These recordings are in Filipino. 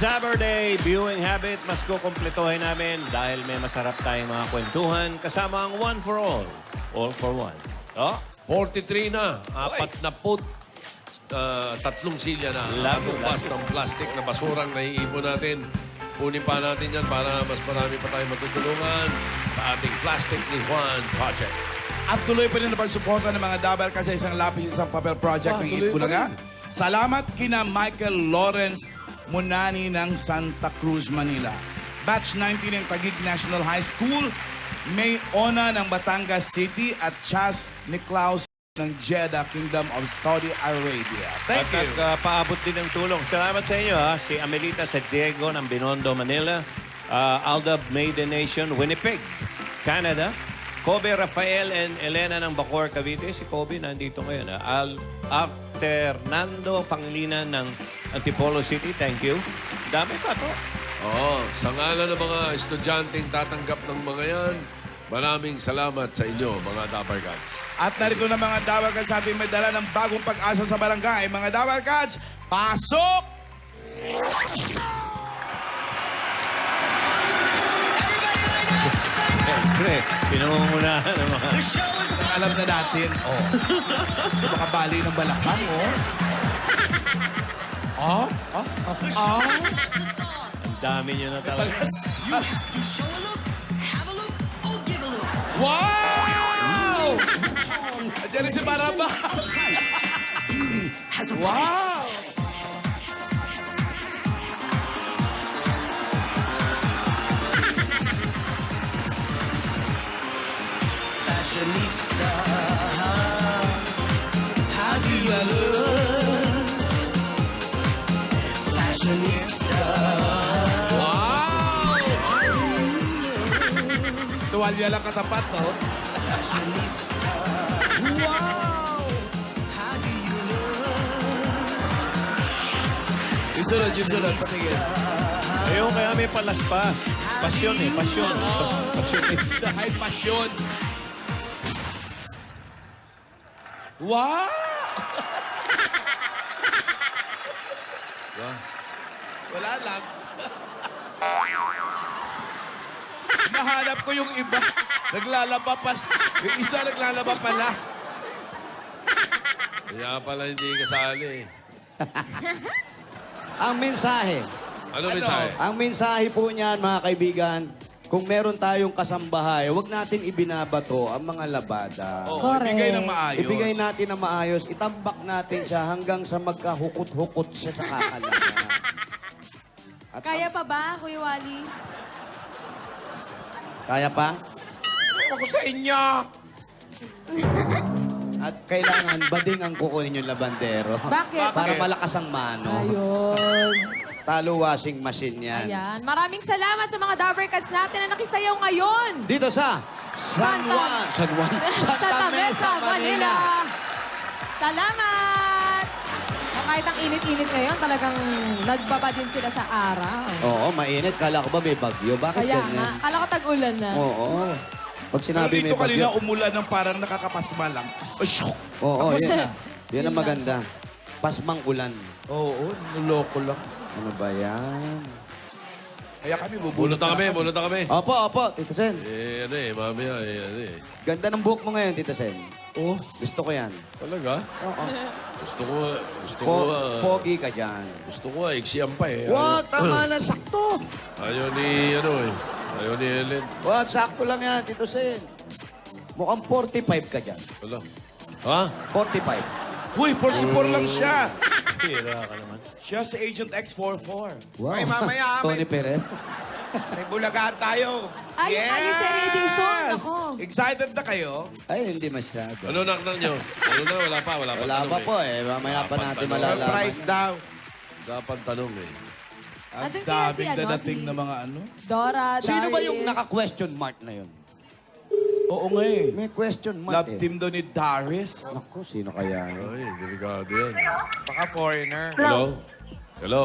Saturday viewing habit, mas kukumpletohin namin dahil may masarap tayong mga kwentuhan kasama ang One for All for One. Oh, 43 na, tatlong silya na. Bukas ng plastic na basurang naiipon natin. Kunin pa natin yan para mas marami pa tayo matutulungan sa ating Plastic ni Juan Project. At tuloy pa rin na pagsuporta ng mga dabar kasi isang lapis, isang papel project ng tuloy pa Itbulaga. rin. Salamat kina Michael Lawrence Munani ng Santa Cruz, Manila. Batch 19 ng Taguig National High School. May Ona ng Batangas City at Chas Niklaus ng Jeddah, Kingdom of Saudi Arabia. Thank you. At paabot din ng tulong. Salamat sa inyo, ha? Si Amelita sa Diego ng Binondo, Manila. Aldab Maiden Nation, Winnipeg, Canada. Kobe Rafael and Elena ng Bacoor, Cavite. Si Kobe nandito ngayon. Alternando Pangilinan ng Antipolo City. Thank you. Dami pa to. Oo, sa ngalan ng mga estudyanteng tatanggap ng mga yan, maraming salamat sa inyo, mga Dapper Cats. At narito na mga Dabar Cats sa ating may dala ng bagong pag-asa sa barangay. Mga Dabar Cats, pasok! Siyempre, pinamumunahan ng mga... Alam na natin, oh. Makabali ng balakang, oh. Oh? Oh? Oh? Ang dami nyo na talaga. Wow! Andiyan si Baraba. Wow! Fashionista, how do you look? Fashionista. Wow! Tuwalya lang katapat, no? Fashionista, Wow! how do you look? Isunod, patingin. Ayun, kaya may palaspas. Pasyon eh, pasyon. Pasyon eh. Ay, pasyon. Wow! Wala lang. Nahanap ko yung iba. Naglalaba pa. Yung isa naglalaba pala. Kaya pala hindi kasali. Ang mensahe. Ano mensahe? Ang mensahe po niyan, mga kaibigan, kung meron tayong kasambahay, huwag natin ibinabato ang mga labada. Oh, ibigay ng maayos. Ibigay natin na maayos, itambak natin siya hanggang sa magkahukot-hukot siya sa kakalanga. At Kaya pa ba, Kuya Wally? Kaya pa? Ako sa inyo. At kailangan bading ang kukunin yung labandero. Bakit? Para malakas ang mano. Ayun. Talo washing machine yan. Ayan. Maraming salamat sa mga Dabber Cats natin na nakisayaw ngayon. Dito sa Santa Mesa, Manila. Salamat! Kahit ang init-init ngayon, talagang nagbaba din sila sa araw. Oo, mainit. Kala ko ba may bagyo? Bakit Kaya ganyan? nga, kala ko tag-ulan na. Oo. Pag sinabi may Dito kanina bagyo. umulan ng parang nakakapasma lang. Asyok! Oo, Tapos yan. na. Yan ang maganda. Pasmang ulan. Oo, nuloko lang. Ano ba yan? Kaya kami Bunot na kami, bunot na kami. Opo, Tito Sen. Mamaya, Ganda ng buhok mo ngayon, Tito Sen. Oh, Gusto ko yan. Talaga? Oo. Gusto ko, Pogi ka dyan. gusto ko, iksiyan pa eh. Wow, tama na, sakto. Ayaw ni Helen. Wow, sakto lang yan, Tito Sen. Mukhang 45 ka dyan. Wala. Ha? 45. huy, 44 lang siya. Tira ka naman. Siya si Agent X44. Wow. Ay, mamaya, Tony Perez. May bulagaan tayo. Ay, yung Alicery Edition. Ako. Excited na kayo? Ay, hindi masyado. Ano naknak nyo? Ano na? Wala pa. Wala tanong pa eh. po eh. Mamaya pa natin Dapat malalaman. daw. Dapat tanong eh. Ang Andun kaya si, daming dadating si- na mga ano. Dora, Sino ba yung Darius. naka-question mark na yun? Oo nga eh. May question mark Love eh. team daw ni Darius. Naku, sino kaya yun? Ay, delikado yan. Baka foreigner. Hello? Hello?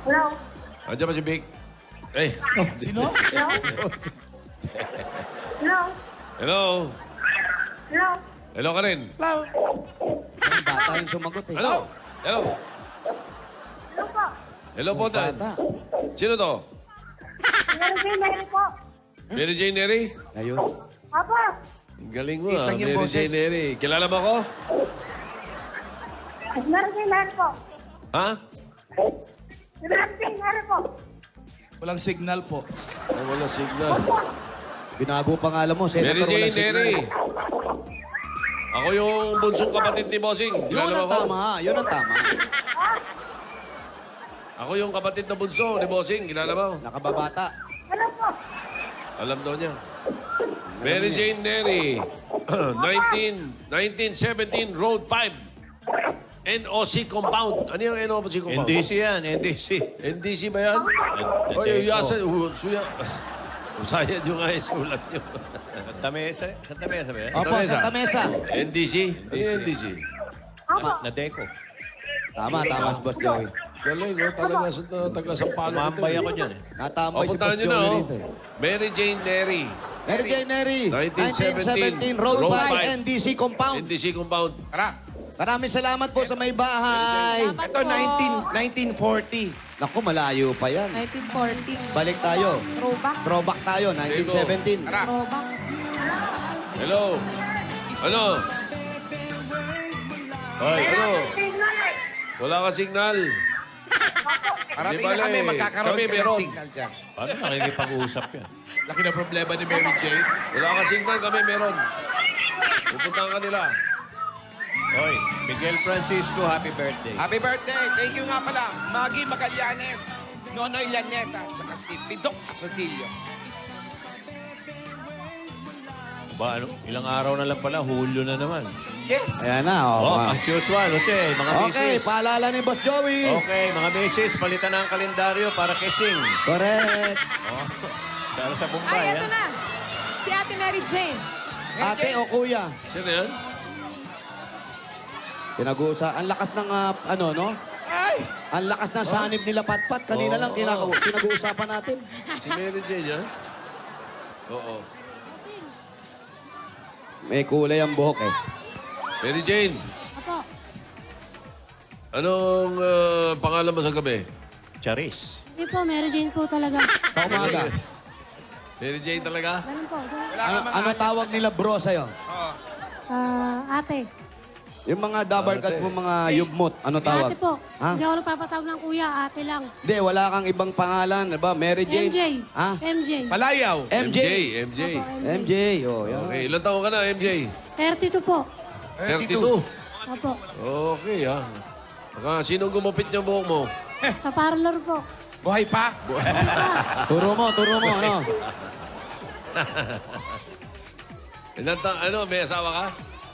Hello? Andiyan ba si Vic? Eh, Sino? Hello? Hello? hello? Hello? Hello ka rin? Hello? Ang bata yung sumagot eh. Hello? Hello? Hello po? Hello po, Dan. Bata. Sino to? Mary Jane Neri po. Mary Jane Neri? Ayun. Apo. Ang galing mo, Kita ah. niyo yung Mary boses. Jane Neri. Kilala mo ako? Mary Jane Neri po. Ha? Mary Jane Neri po. Walang signal po. Ay, wala signal. Binago pangalan mo, Senator. Mary Jane walang signal. Neri. Ako yung bunsong kapatid ni Bossing. Yun Kilala mo ang ako? tama, yun ang tama. Ako yung kapatid na bunso ni Bossing. Kilala mo? Nakababata. Ano po? Alam daw niya. Mary Jane Neri. 1917 Road 5. NOC Compound. Ano yung NOC Compound? NDC yan, NDC. NDC ba yan? Oy, uyasa. Usaya nyo nga yung sulat nyo. Santa Mesa? Santa Mesa ba yan? Opo, Santa Mesa. NDC? Ano yung NDC? Apo. Nadeko. Tama, tama si Boss Joey. Galing, oh. Talaga sa taga-Sampalo. Umambay ako dyan eh. Natambay si Boss Puntahan nyo na, Joey oh. rito. Mary Jane Neri. Mary Jane Neri, 1917, 1917, Road Road 5, NDC Compound. NDC Compound. Tara. Maraming salamat po sa may bahay. Salamat Ito, po. 1940. Naku, malayo pa yan. 1940. Balik tayo. Throwback. Throwback tayo, 1917. Throwback. Hello. Ano? Hoy, ano? Signal. Wala ka signal. Parating Di ba, na kami, eh, magkakaroon kami ka ng meron. signal dyan. Paano nakikipag-uusap yan? Laki na problema ni Mary Jane. Wala ka signal, kami meron. Pupuntahan ka nila. Hoy, Miguel Francisco, happy birthday. Happy birthday! Thank you nga pala, Maggie Magallanes, Nonoy Llaneta, saka si Pidok Asodillo. Ba, ano, ilang araw na lang pala, Hulyo na naman. Yes! Ayan na, oh. Oh, as usual, Jose, mga Okay, misis. paalala ni Boss Joey. Okay, mga misis, palitan na ang kalendaryo para kissing. Correct. Oh, para sa Bombay, Ay, eto ha? na. Si Ate Mary Jane. Ate o kuya, Sino yan? pinag-uusa. Ang lakas ng, ano, no? Ay! Ang lakas ng sanib nila Patpat. Kanina lang pinag-uusapan natin. Si Mary Jane yan? Oo. May kulay ang buhok eh. Mary Jane, Apo. anong pangalan mo sa gabi? Charis. Hindi po, Mary Jane po talaga. Sa umaga. Mary Jane talaga? Ganun po. ganun. Wala ka mga Ano tawag nila bro sa'yo? Oo. Ate. Yung mga dabarkat mo, mga yugmot, ano tawag? Ate po. Ha? Hindi ako nagpapatawag ng kuya, ate lang. Hindi, wala kang ibang pangalan. Diba? Mary Jane? MJ. Ha? MJ. Palayaw. MJ. MJ. Opo, MJ, oh, yan. Okay, ilan taon ka na, MJ? 32 po. 32. Opo. Okay, ha? Baka sinong gumupit yung buhok mo? Sa parlor po. Buhay pa? Turo mo, ano? Ano, may asawa ka?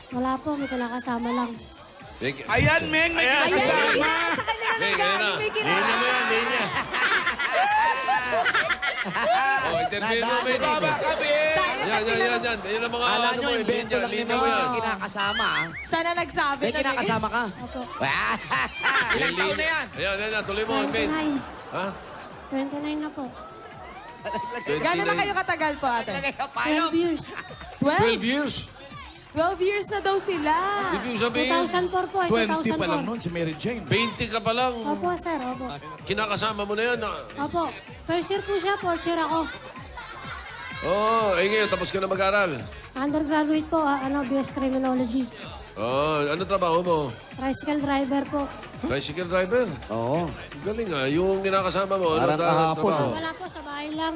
Wala po, may kinakasama lang. Ayan, Meng, may Ayan, kasama. sa kanya na Hey, lang ganyan na. galing. May Linya mo kinakasama. yan, linya. Oh, interview mo, Mary. Baba kami! Sayang Yan, at yan, tinanong. yan. Yan ang mga Kala ano nyo, mo, invento lang ni linya Meng mo yan. yung kinakasama. ah. Siya na nagsabi. May kinakasama ka? Opo. Ilang taon na yan? Ayan, ayan, tuloy mo, Meng. 29. Ha? 29 na po. Gano'n na kayo katagal po, ate? 12 years. 12 12? years? 12 years na daw sila. Ibig sabihin, 2004 po, 20 pa lang 2004. noon si Mary Jane. 20 ka pa lang. Opo, sir. Opo. Kinakasama mo na yan. Opo. First year po siya, fourth year ako. Oh, eh ngayon, tapos ka na mag-aral. Undergraduate po, BS Criminology. Oh, ano trabaho mo? Tricycle driver po. Tricycle driver. Oo. Galing ah. Yung kinakasama mo, ano Parang kahapon, trabaho? Wala po, sa bahay lang.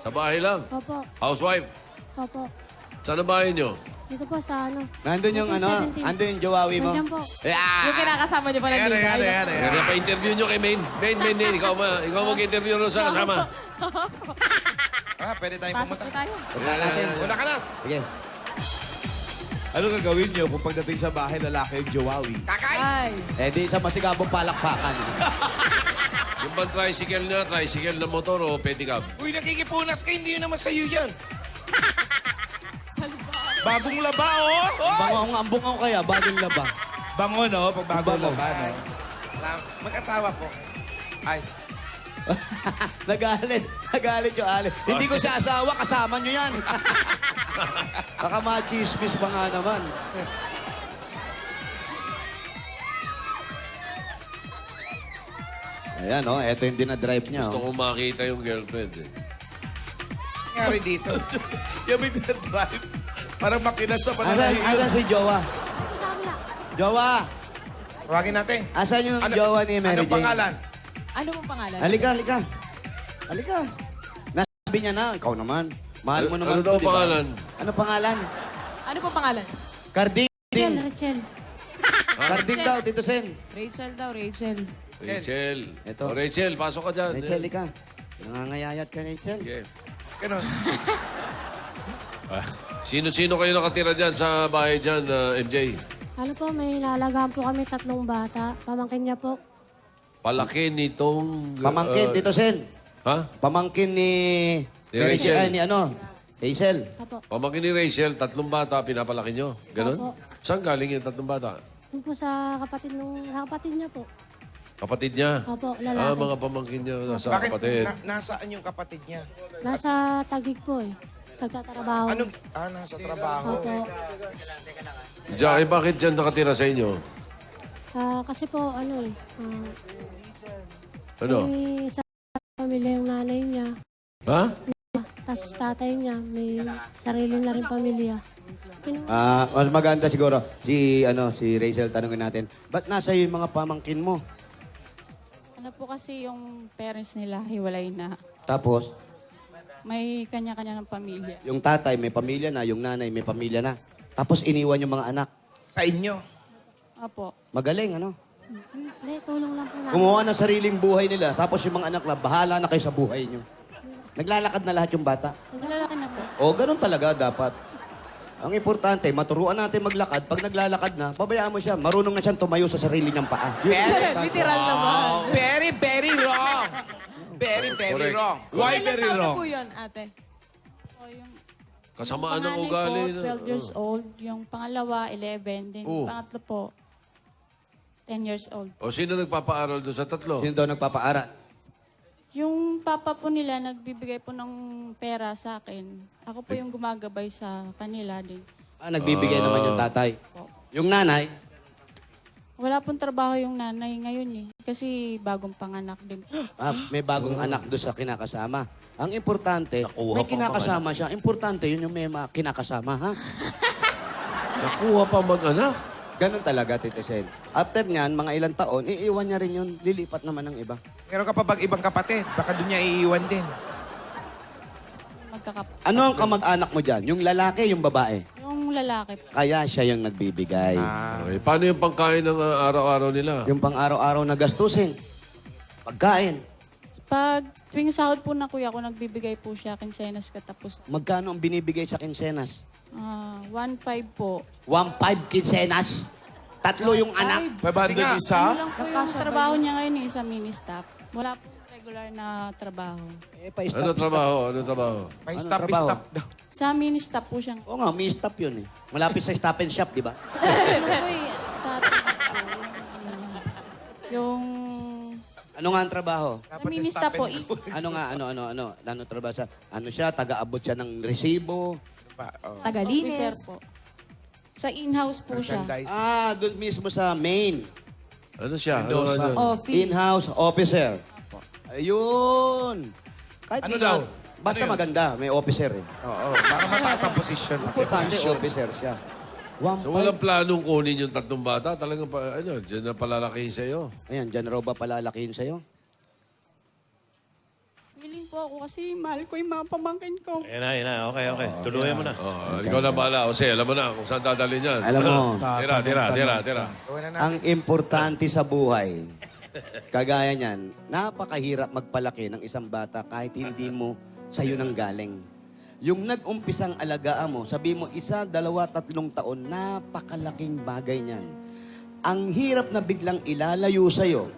Sa bahay lang. Opo. Housewife. Opo. Saan ang bahay nyo? Dito po sa Nandun yung ano, 17. andun yung jowawi mo. Nandiyan po. Yung kinakasama niyo pala dito. Kaya pa-interview nyo kay Main. Main, ikaw mag-interview rin sa kasama. Ah, pwede tayong Pasok pumunta. po tayo. Punta natin. Una ka na! Sige. Ano gagawin niyo kung pagdating sa bahay lalaki yung jowawi? Kakain! Ay. Eh di sa masigabong palakpakan. Yung bang tricycle niya, tricycle na motor o pedicab? Uy, nakikipunas ka, hindi yun naman sa'yo yan. Bagong laba, oh! Bango ang ambong ako kaya, bagong laba. Bango, no? Pag bagong Bango. laba, no? Mag-asawa po. Ay, Nagalit yung Ali. Hindi ko siya asawa, kasama nyo yan. Baka machismis pa nga naman. Ayan, oh, eto yung dinadrive niya. Gusto Oh. ko makita yung girlfriend eh. Nangyari dito. Kaya may drive. Parang makinasa pa na Asan si Jowa? Sa kabila. Jowa! Tawagin natin. Asan yung jowa ni Mary Anong Jane? pangalan? Ano pong pangalan? Halika, halika. Halika. Nasabi niya na, ikaw naman. Mahal mo naman Ano daw to, di ba? pangalan? Ano pangalan? Ano pong pangalan? Carding. Rachel. Carding daw, Tito Sen. Rachel daw, Rachel. Rachel. Ito. Oh, Rachel, pasok ka dyan. Rachel, halika. Nangangayayat ka, Rachel. Sige. Ganon. Sino-sino kayo nakatira dyan sa bahay dyan, MJ? Ano po, may lalagaan po kami 3 bata. Pamangkin niya po. Palaki nitong... Pamangkin, Tito Sen. Ha? Pamangkin ni... Ni Mary Rachel. Jane, ni ano? Hazel. Apo. Pamangkin ni Rachel, 3 bata, pinapalaki nyo. Ganon? Opo. Saan galing yung 3 bata? Yung po sa kapatid niya po. Kapatid niya? Opo, Ah, lalaki. mga pamangkin niya sa Bakit kapatid. nasaan yung kapatid niya? Nasa Tagig po eh. Nagtatrabaho. Anong, nasa trabaho. Opo. Jackie, bakit dyan nakatira sa inyo? Kasi po, ano eh. Ano? May sa pamilya yung nanay niya. Ha? Tapos tatay niya, may sarili na rin pamilya. Mas maganda siguro si Rachel, tanungin natin. Ba't nasa iyo yung mga pamangkin mo? Ano po kasi yung parents nila, hiwalay na. Tapos, May kanya-kanya ng pamilya. yung tatay may pamilya na, yung nanay may pamilya na. Tapos iniwan yung mga anak. Sa inyo. Opo. Magaling, ano? Hindi, tulong lang po namin. Gumawa ng sariling buhay nila. Tapos yung mga anak na, bahala na kayo sa buhay nyo. Naglalakad na lahat yung bata. Lalaki na po. O, ganun talaga dapat. Ang importante, maturuan natin maglakad. Pag naglalakad na, pabayaan mo siya. Marunong na siyang tumayo sa sarili niyang paa. Literal naman. Very, very wrong. Very, very Correct. wrong. Why Ilang very taon na wrong? po yun, ate? O yung Kasamaan ng panganay ugali. po, 12 years old. Yung pangalawa, 11. Then Oh. pangatlo po, 10 years old. O sino nagpapaaral doon sa 3? Sino daw nagpapaaral? Yung papa po nila, nagbibigay po ng pera sa akin. Ako po yung gumagabay sa kanila din. Nagbibigay naman yung tatay. Yung nanay, Wala pong trabaho yung nanay ngayon eh. Kasi bagong panganak din. may bagong anak doon sa kinakasama. Ang importante, Nakuha may pa kinakasama siya. Importante yun yung may kinakasama, ha? Nakuha pa mag-anak. Ganun talaga, Tito Sen. After nyan, mga ilang taon, iiwan niya rin yun. Lilipat naman ng iba. Meron ka pa bang ibang kapatid? Baka doon niya iiwan din. Ano ang kamag-anak mo dyan? Yung lalaki, yung babae? Yung lalaki po. Kaya siya yung nagbibigay. Okay. Paano yung pangkain ng araw-araw nila? Yung pang-araw-araw na gastusin. Pagkain. Pag tuwing sahod po na kuya ko, nagbibigay po siya kinsenas katapos. Magkano ang binibigay sa kinsenas? 1.5 po. 1.5 kinsenas? 3 yung anak. 500 isa? Ano lang po yung trabaho niya ngayon eh, sa mini-stop. Wala po regular na trabaho. Ano trabaho? Ano trabaho? May Anong stop trabaho? stop daw. Sa mini-stop po siya. Oo nga, may stop yun eh. Malapit sa stop and shop, di ba? Ano po eh, sa atin po, yung Ano nga ang trabaho? sa mini-stop po, Ano trabaho siya? Ano siya? Taga-abot siya ng resibo? officer Tagalinis. po. Sa in-house po siya. Merchandise. Doon mismo sa main. Ano siya? Ano, Mendoza. ano? Office. In-house officer. Ayun. Kahit Ano di na- daw? Basta Ano yun? maganda, may officer eh. Oo. Para mataas ang posisyon. Importante, officer siya. So walang planong kunin yung 3 bata? Talagang, dyan na palalaki sa'yo. Ayan, dyan raw ba palalakihin sa'yo? Willing po ako kasi mahal ko yung mga pamangkin ko. Yan na. Okay. Tuluyan mo na. Ikaw na bahala. O alam mo na kung saan dadalhin yan. Alam mo, Tira. Gawin na natin. ang importante sa buhay, kagaya niyan, napakahirap magpalaki ng isang bata kahit hindi mo sa'yo nang galing. Yung nag-umpisang alagaan mo, sabi mo, 1, 2, 3 taon, napakalaking bagay niyan. Ang hirap na biglang ilalayo sa'yo,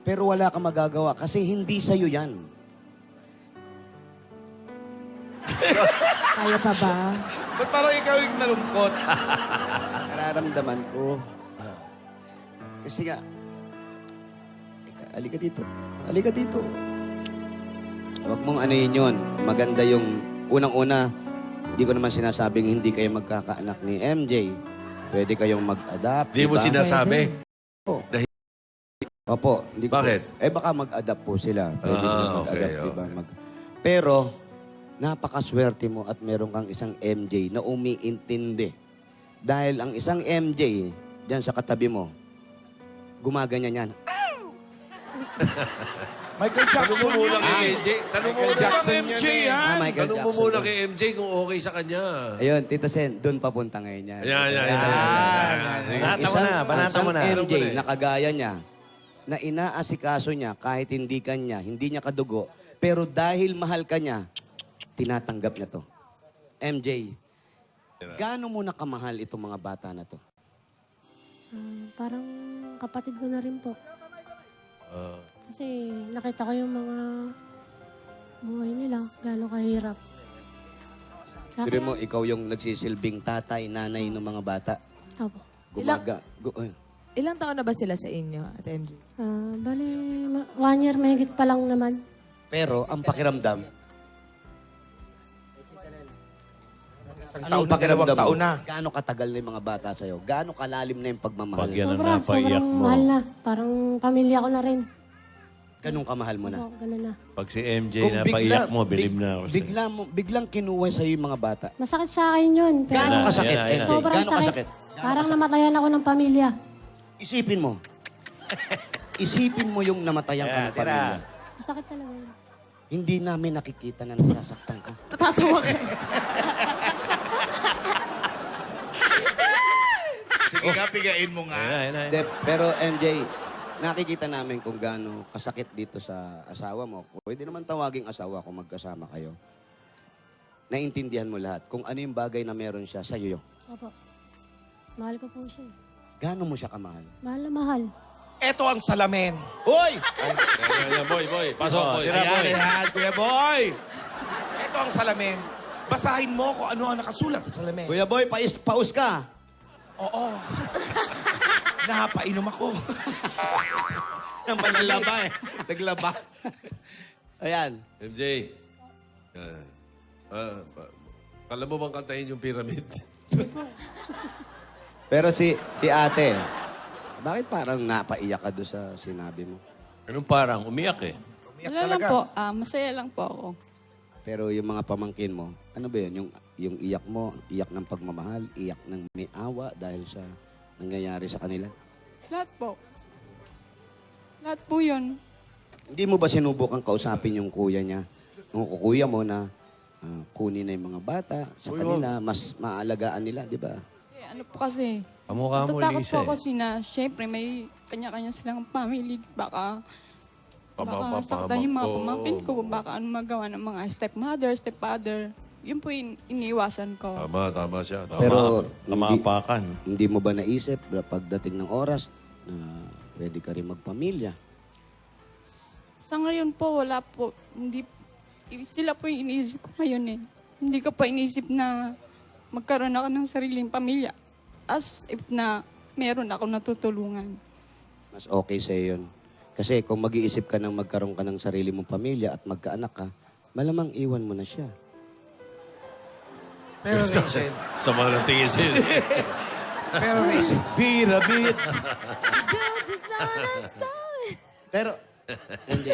pero wala ka magagawa kasi hindi sa'yo yan. Kaya pa ba? Ba't parang ikaw yung nalungkot? Nararamdaman ko. Kasi nga, halika dito. Halika dito. Huwag mong anuhin yun. Maganda yung unang-una, hindi ko naman sinasabing hindi kayo magkakaanak ni MJ. Pwede kayong mag-adapt. Di mo diba? sinasabi. Oh. Opo. Hindi ko Bakit? baka mag-adapt po sila. Pwede sila mag-adapt, okay, diba? Pero, napakaswerte mo at meron kang isang MJ na umiintindi. Dahil ang isang MJ, dyan sa katabi mo, gumaganyan yan. Michael Tanong mo Jackson muna yun kay eh. MJ. Tanong mo Michael muna Jackson kay MJ MJ. yan. Michael Tanong mo Jackson. muna kay MJ kung okay sa kanya. Ayun, Tito Sen, doon papunta ngayon yan. Yan. Banata mo na, banata mo na. MJ na kagaya niya, na inaasikaso niya kahit hindi kanya, hindi niya kadugo, pero dahil mahal ka niya, tinatanggap niya to. MJ, gaano mo na kamahal itong mga bata na to? Parang kapatid ko na rin po. Kasi nakita ko yung mga buhay nila, gano'ng kahirap. Pero mo, ikaw yung nagsisilbing tatay, nanay ng mga bata. Opo. Ilang taon na ba sila sa inyo, Ate MJ? Bali, 1 year mahigit pa lang naman. Pero ang pakiramdam, Taon na, dalawang taon na. gaano katagal na yung mga bata sa'yo? Gaano kalalim na yung pagmamahal? Pag yan ang napaiyak Sobrang mo. mahal na. Parang pamilya ko na rin. Ganong kamahal mo na? Opo, ganun na. Pag si MJ na paiyak mo, bilib na ako sa'yo. Biglang kinuha sa'yo yung mga bata. Masakit sa akin yun. Pero Gaano kasakit, Yan na, yan MJ? na. sobrang Gaano sakit. kasakit? Parang namatayan ako ng pamilya. Isipin mo. Isipin mo yung namatayan ka ng pamilya. Masakit talaga yun. Hindi namin nakikita na nasasaktan ka. Natatawa ka. Sige nga, pigain mo nga. Hindi, pero MJ, nakikita namin kung gaano kasakit dito sa asawa mo. Pwede naman tawaging asawa kung magkasama kayo. Naintindihan mo lahat kung ano yung bagay na meron siya sa iyo. Opo. Mahal ko po siya. Gaano mo siya kamahal? Mahal na mahal. Ito ang salamin. Hoy! Boy. Pasok, boy. Ayan, Kuya Boy. Ito ang salamin. Basahin mo kung ano ang nakasulat sa salamin. Kuya Boy, paus ka. Oo. Napainom ako. Ang panalaba eh. Naglaba. Ayan. MJ. Kala mo bang kantahin yung pyramid? Pero si ate, bakit parang napaiyak ka doon sa sinabi mo? Anong parang? Umiyak eh. Wala lang po. Masaya lang po ako. Pero yung mga pamangkin mo, ano ba yun? Yung iyak mo, iyak ng pagmamahal, iyak ng may awa dahil sa nangyayari sa kanila? Lahat po. Lahat po yun. Hindi mo ba sinubukang kausapin yung kuya niya? Yung kuya mo na kunin na yung mga bata sa kanila, mas maalagaan nila, di ba? Ano po kasi, Kamukha mo, natatakot po Lisa ako eh. sina, syempre may kanya-kanya silang family. Baka saktan yung mga pamangkin ko. Baka ano magawa ng mga stepmother, stepfather. Yun po yung iniiwasan ko. Tama siya. Pero Kamapakan. hindi mo ba naisip na pagdating ng oras na pwede ka rin magpamilya? Sa ngayon po, wala po. Hindi, sila po yung iniisip ko ngayon eh. Hindi ko pa inisip na magkaroon ako ng sariling pamilya. As if na meron ako natutulungan. Mas okay sa'yo yun. Kasi kung mag-iisip ka ng magkaroon ka ng sarili mong pamilya at magkaanak ka, malamang iwan mo na siya. Pero Rachel, Sama ng tingin sila. pero Rachel, Pyramid. Pero, MJ,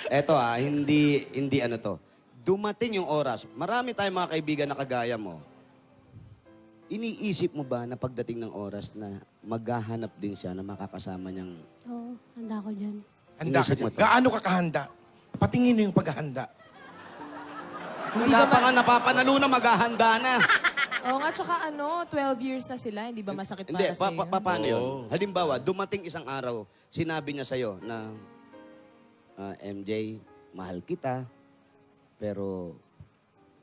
eto hindi ano to. Dumating yung oras. Marami tayong mga kaibigan na kagaya mo. Iniisip mo ba na pagdating ng oras na maghahanap din siya na makakasama niyang... Oo, handa ko dyan. handa ka Inisip mo dyan. to? Gaano ka kahanda? Patingin mo yung paghahanda. Wala pa nga napapanalo na maghahanda na. Oo nga, tsaka 12 years na sila. Hindi ba masakit Hindi, para sa'yo? paano yun? Oo. Halimbawa, dumating isang araw, sinabi niya sa'yo na, MJ, mahal kita, pero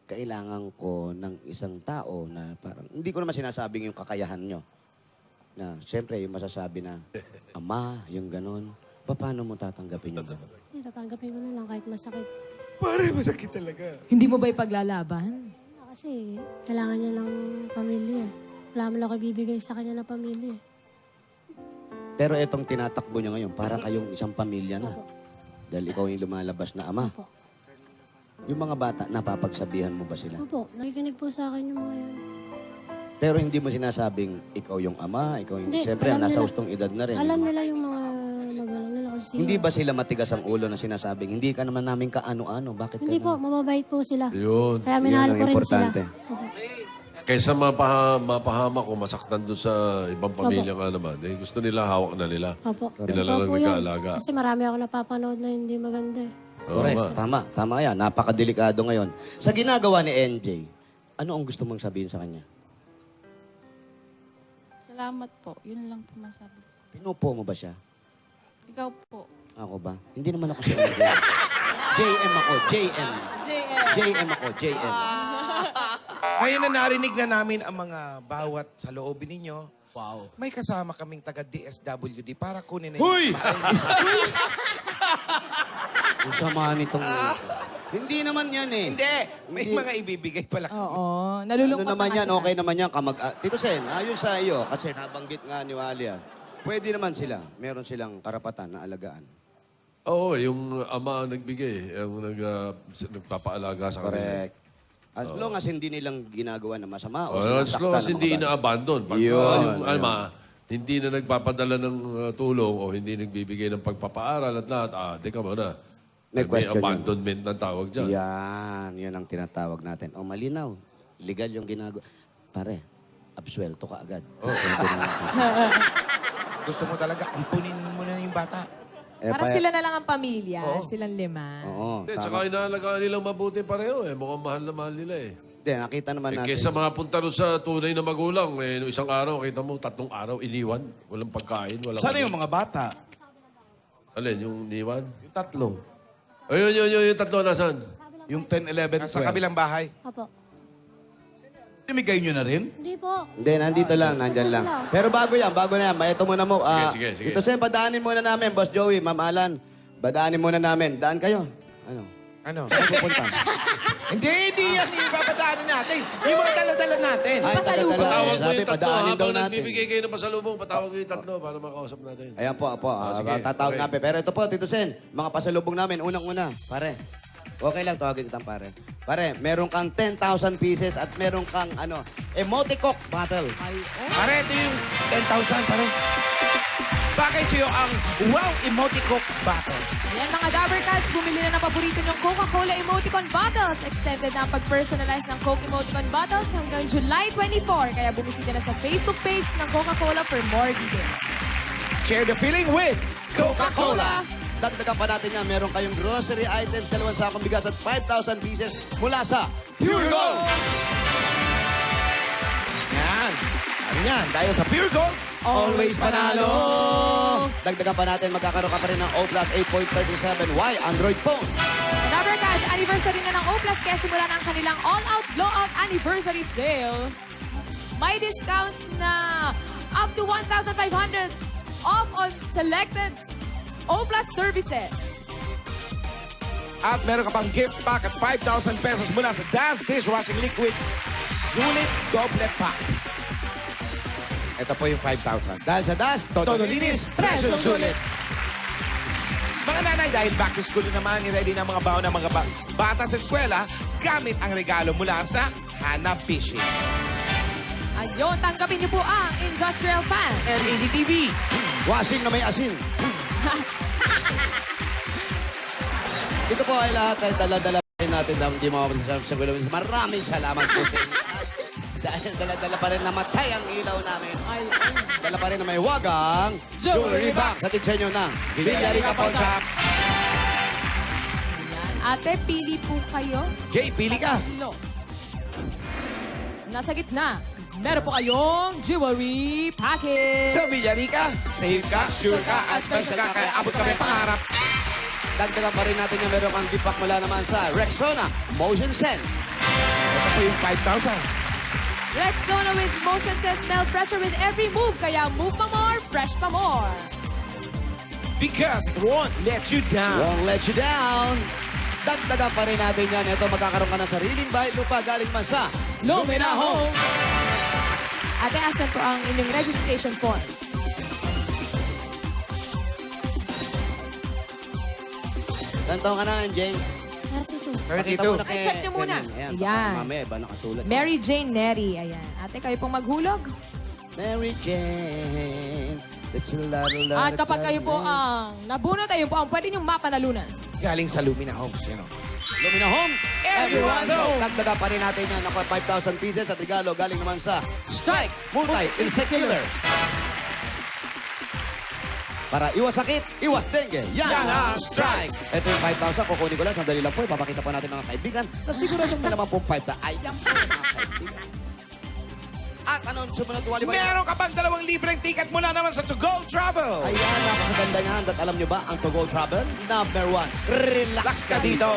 kailangan ko ng isang tao na parang, hindi ko naman sinasabing yung kakayahan nyo. Na, siyempre, yung masasabi na, ama, yung ganon. Paano mo tatanggapin yun? Hindi, tatanggapin ko na lang kahit masakit. Pare, masakit talaga. Hindi mo ba ipaglalaban? Kasi kailangan niya ng pamilya. Wala mo lang ako ibibigay sa kanya na pamilya. Pero itong tinatakbo niya ngayon, para kayong isang pamilya na. Opo. Dahil ikaw yung lumalabas na ama. Opo. Yung mga bata, napapagsabihan mo ba sila? Opo, nakikinig po sa akin yung mga yan. Pero hindi mo sinasabing ikaw yung ama, ikaw yung... Hindi, Siyempre, alam nasa nila. hustong edad na rin. Alam nila yung mga sino. Hindi ba sila matigas ang ulo na sinasabing, hindi ka naman namin kaano-ano, bakit ka Hindi po, mababait po sila. Yun. Kaya Yun minahal ang ko rin sila. importante. Opo. Kaysa mapahama ko, masaktan doon sa ibang pamilya nga naman. Eh, gusto nila, hawak na nila. Opo. Sila lang Opo, yun. nagkaalaga. Kasi marami ako napapanood na hindi maganda eh. Oo Correct. nga. Tama yan. Napakadelikado ngayon. Sa ginagawa ni NJ, ano ang gusto mong sabihin sa kanya? Salamat po. Yun lang po masabi. Pinupo mo ba siya? Ikaw po. Ako ba? Hindi naman ako si NJ. JM ako, JM. JM ako, JM. Ngayon na narinig na namin ang mga bawat sa loobin ninyo. Wow. May kasama kaming taga DSWD para kunin na Huy! Ang sama nitong... Hindi naman yan eh. Hindi. May mga ibibigay pala. Oo. Ano Nalulungkot naman na yan, sila. okay naman yan. Tito Sen, ayos sa iyo, kasi nabanggit nga ni Wally yan. Pwede naman sila. Meron silang karapatan na alagaan. Oo, yung ama ang nagbigay. Yung nagpapaalaga sa kanila. Correct. As long as hindi nilang ginagawa na masama o As long as sinasaktan hindi ng mga bata. ina-abandon. Pag Yun, yung ama, hindi na nagpapadala ng tulong o hindi nagbibigay ng pagpapaaral at lahat, di ka muna. May question yun. abandonment ng tawag dyan. Yan ang tinatawag natin. O malinaw, legal yung ginagawa. Pare, absuelto ka agad. Gusto mo talaga, ampunin mo na yung bata. Parang sila na lang ang pamilya. Oo. Silang 5. Oo, Hindi, tama. tsaka inaalagaan nilang mabuti pareho eh. Mukhang mahal na mahal nila eh. Hindi, nakita naman natin. Kesa mga punta rin sa tunay na magulang, no isang araw, kita mo, 3 araw, iniwan. Walang pagkain, walang... Sana yung mga bata? Alin, yung iniwan? Yung tatlo. Ayun, yung 3 nasan? Yung 10, 11, 12. Sa kabilang bahay. Opo. Tinimigay nyo na rin? Hindi po. Hindi, nandito lang, nandyan lang. Pero bago na yan. Ito muna mo. Sige. Ito Sen, padaanin muna namin, Boss Joey, Ma'am Alan. Badaanin muna namin. Daan kayo. Ano? Saan pupunta? Hindi yan. Ipapadaanin natin. Yung mga dala-dala natin. Ay, Pasalubong. taga-taga. Patawag mo Sabi, yung 3 padaanin daw habang natin. nagbibigay kayo ng pasalubong. Patawag mo yung 3 para makausap natin. Ayan po. sige. Tatawag Okay. namin. Pero ito po, Tito Sen, mga pasalubong namin, unang-una. Pare, okay lang, tawagin kitang pare. Pare, meron kang 10,000 pieces at meron kang, emoticon battle. Pare, ito yung 10,000, pare. Bagay sa'yo ang Wow Emoticon Battle. Yan mga Dabber Cats, bumili na ng paborito niyong Coca-Cola Emoticon Bottles. Extended na ang pag-personalize ng Coke Emoticon Bottles hanggang July 24. Kaya bumisita na sa Facebook page ng Coca-Cola for more details. Share the feeling with Coca-Cola! Dagdagan pa natin yan, meron kayong grocery items, 2 sakong bigas at 5,000 pieces mula sa Pure Gold! Yan. Ano yan? Dahil sa Pure Gold, Always panalo! Dagdagan pa natin, magkakaroon ka pa rin ng O-Plus 8.37Y Android phone. Dabber Cats, anniversary na ng O-Plus kaya simula na ang kanilang all-out blowout anniversary sale. May discounts na up to 1,500 off on selected O-Plus services. at meron ka pang gift pack at 5,000 pesos mula sa Dance Dishwashing Liquid Sulit Doble Pack. Ito po yung 5,000. Dahil sa Dash, todo linis, Presyong sulit. Mga nanay, dahil back to school naman, ready na mga baon ng mga bata sa eskwela gamit ang regalo mula sa Hanap Fishing. Ayun, tanggapin niyo po ang industrial fan. LED TV. washing na may asin. Ito po ay lahat ay dala-dala rin natin ng di mga sa gulawin. Maraming salamat po sa inyo. Dahil dala-dala pa rin namatay ang ilaw namin. Dala pa rin na may wagang jewelry box. Hatid sa inyo ng Villarica Pawn Shop. Yan. Ate, pili po kayo. Jay, pili ka. Tatlo. Nasa gitna. Meron po kayong jewelry package. Sa Villarica, safe ka, sure ka, at special ka, kaya abot kami pangarap. Dagdagan pa rin natin yung meron kang dipak mula naman sa Rexona Motion Sense. Ito po yung 5,000. Rexona with motion sense smell pressure with every move. Kaya move pa more, fresh pa more. Because it won't let you down. Won't let you down. Dagdagan pa rin natin yan. Ito, magkakaroon ka ng sariling bahay lupa galing man sa Lumina Home. Ate, asan po ang inyong registration form? Ilan taon ka na, MJ? 32. Pakita mo na Ay, check niyo muna. Ayan. Ayan. Mamaya, iba nakasulat. Mary Jane Neri. Ayan. Ate, kayo pong maghulog. Mary Jane, At kapag kayo po ang nabunot, ayun po ang pwede niyong mapanalunan. Galing sa Lumina Homes, you know. Lumina Home, Everyone's home. Dagdaga pa rin natin yan. Ako, 5,000 pieces at regalo galing naman sa Strike Multi-Insect Killer. Para iwas sakit, iwas dengue. Yan ang Strike. Ito yung 5,000. Kukunin ko lang. Sandali lang po. Ipapakita pa natin mga kaibigan. Na siguradong may naman pong 5,000. Ayan po mga kaibigan. At anong sumunod wali ba? Meron ka pang 2 libreng ticket mula naman sa To Go Travel. Ayan, napakaganda niyan. At alam nyo ba, ang To Go Travel, number 1. Relax ka dito.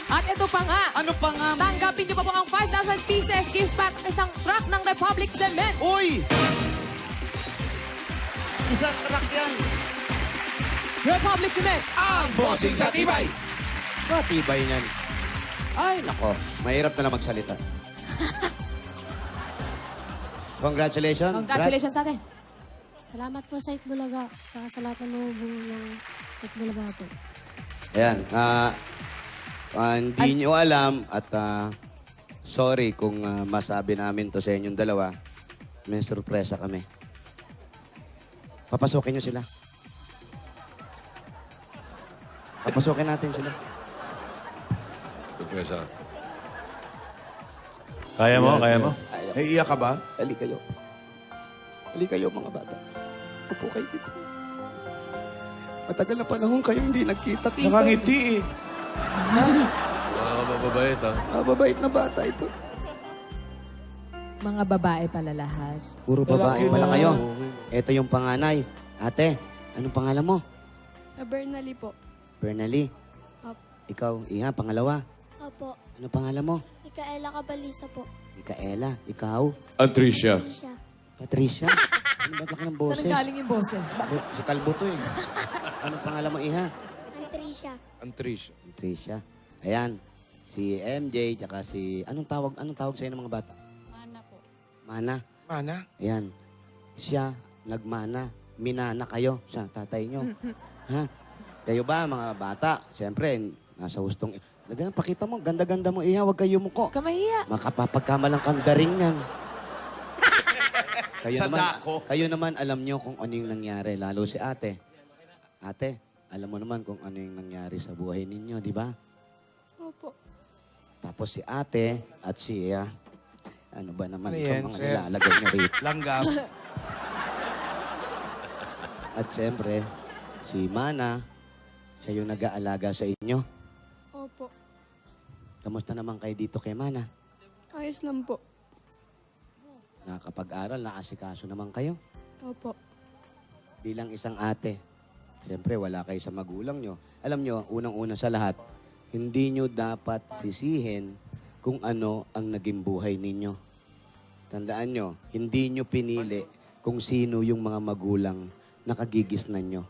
At ito pa nga, Ano pa nga? tanggapin niyo pa po ang 5,000 pieces gift pack at isang truck ng Republic Cement. Uy! Isang truck yan. Republic Cement. Ang bossing sa tibay. Matibay niyan. Ay, nako. Mahirap na lang magsalita. Congratulations. Congratulations sa atin. Salamat po sa Itbulaga. Saka sa lahat ng mga bunga ng Itbulaga po. Ayan. Hindi nyo alam at sorry kung masabi namin to sa inyong dalawa. May sorpresa kami. Papasukin nyo sila. Papasukin natin sila. Surpresa. Kaya mo, kaya mo. Ayaw. Naiiyak ka ba? Hali kayo. Hali kayo mga bata. Upo kayo dito. Matagal na panahon kayo hindi nagkita. Tita. Nakangiti eh. Mga mababait, ha? Mababait na bata ito. Mga babae pala lahat. Puro babae pala kayo. Ito yung panganay. Ate, anong pangalan mo? Bernally po. Bernally. Opo. Ikaw, Iha, pangalawa. Opo. Ano pangalan mo? Mikaela Cabalisa po. Mikaela. Ikaw? Patricia. Alicia. Patricia. Ano ba laki ng Saan boses? galing yung boses? Si Kalbo to eh. Anong pangalan mo, Iha? Antricia. Antricia. Patricia. Ayan. Si MJ, tsaka si... Anong tawag sa'yo ng mga bata? Mana po. Mana. Mana? Ayan. Siya, nagmana. Minana kayo sa tatay nyo. Ha? Kayo ba, mga bata? Siyempre, nasa hustong... Lagyan, pakita mo. Ganda-ganda mo, Iha. Huwag kayo muko. Kamahiya. Makapapagkamalang kang daring yan. Sa dako. Kayo naman, alam nyo kung ano yung nangyari. Lalo si ate. Ate, alam mo naman kung ano yung nangyari sa buhay ninyo, di ba? Opo. Tapos si ate at si... ano ba naman Ano ito yan, mga sir? nilalagay nyo rito? Langgam. At siyempre, si Mana, siya yung nag-aalaga sa inyo. Opo. Kamusta naman kayo dito kay Mana? Ayos lang po. Nakakapag-aral, nakasikaso naman kayo. Opo. Bilang isang ate, siyempre wala kayo sa magulang nyo. Alam nyo, unang-una sa lahat, hindi nyo dapat sisihin kung ano ang naging buhay ninyo. Tandaan nyo, hindi nyo pinili kung sino yung mga magulang na kagigisnan nyo.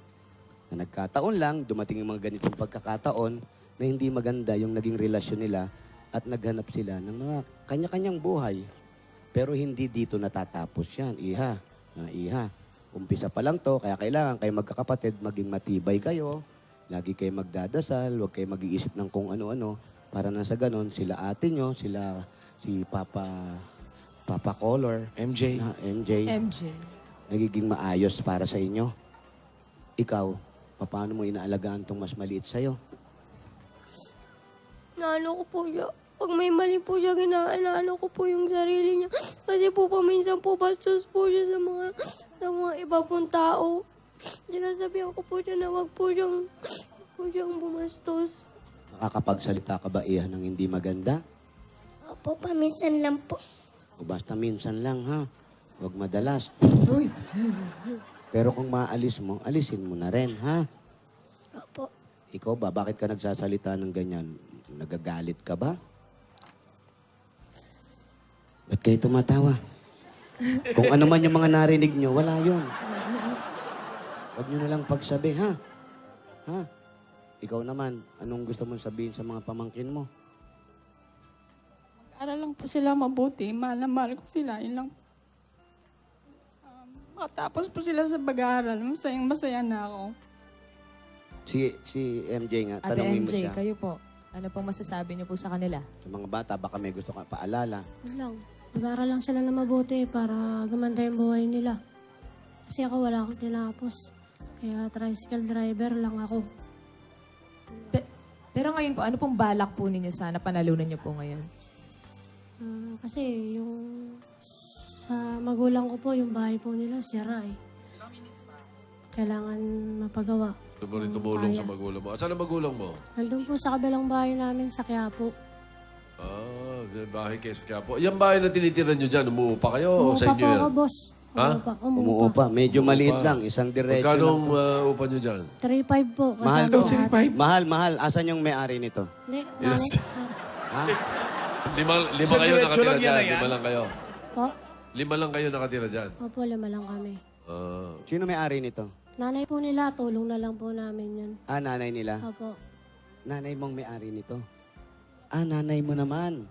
Na nagkataon lang, dumating yung mga ganitong pagkakataon na hindi maganda yung naging relasyon nila at naghanap sila ng mga kanya-kanyang buhay. Pero hindi dito natatapos yan. Iha, umpisa pa lang to, kaya kailangan kayo magkakapatid, maging matibay kayo, lagi kayo magdadasal, huwag kayo mag-iisip ng kung ano-ano, para na sa ganon, sila ate nyo, sila si Papa Color, MJ. MJ, nagiging maayos para sa inyo. Ikaw, paano mo inaalagaan tong mas maliit sa'yo? Naano ko po siya. Pag may mali po siya, inaano ko po yung sarili niya. Kasi po paminsan po bastos po siya sa mga iba pong tao. Sinasabihan ko po siya na wag po siyang bumastos. Nakakapagsalita ka ba, Iha, ng hindi maganda? Opo, paminsan lang po. O basta minsan lang, ha? Huwag madalas. Pero kung maalis mo, alisin mo na rin, ha? Opo. Ikaw ba, bakit ka nagsasalita ng ganyan? Nagagalit ka ba? Ba't kayo tumatawa? Kung ano man yung mga narinig nyo, wala yun. Huwag nyo na lang pagsabi, ha? Ha? Ikaw naman, anong gusto mong sabihin sa mga pamangkin mo? Aral lang po sila mabuti. Mahal na mahal ko sila. Yun lang. Makatapos po sila sa pag-aaral. Masayang-masaya na ako. Si MJ nga, Ate tanongin mo MJ, siya. kayo po. Ano pong masasabi niyo po sa kanila? Sa mga bata, baka may gusto ka paalala. Yun lang. mag-aaral lang sila na mabuti para gumanda yung buhay nila. Kasi ako wala akong tinapos. Kaya tricycle driver lang ako. Pero ngayon po, ano pong balak po ninyo sana panalunan niyo po ngayon? Kasi yung sa magulang ko po, yung bahay po nila sira eh. Kailangan mapagawa. Gusto mo rin tumulong sa magulang mo. Asan ang magulang mo? Nandun po sa kabilang bahay namin sa Quiapo. Ah, bahay kayo sa Quiapo. Yung bahay na tinitira nyo dyan, umuupa kayo o sa Umuupa inyo po yan? ako, boss. Ha? Umuupa. Medyo maliit lang. Isang diretso Magkano lang po. upa nyo dyan? 3.5 po. Mahal kasama daw. lahat. Mahal. Asan yung may-ari nito? Hindi, nanay. Ha? Lima Isang kayo diretso nakatira lang yan dyan. na yan? 5 lang kayo. Po? 5 lang kayo nakatira dyan. Opo, 5 lang kami. Ah. Sino may-ari nito? Nanay po nila, tulong na lang po namin yun. Ah, nanay nila? Opo. Nanay mong may-ari nito? Ah, nanay mo naman.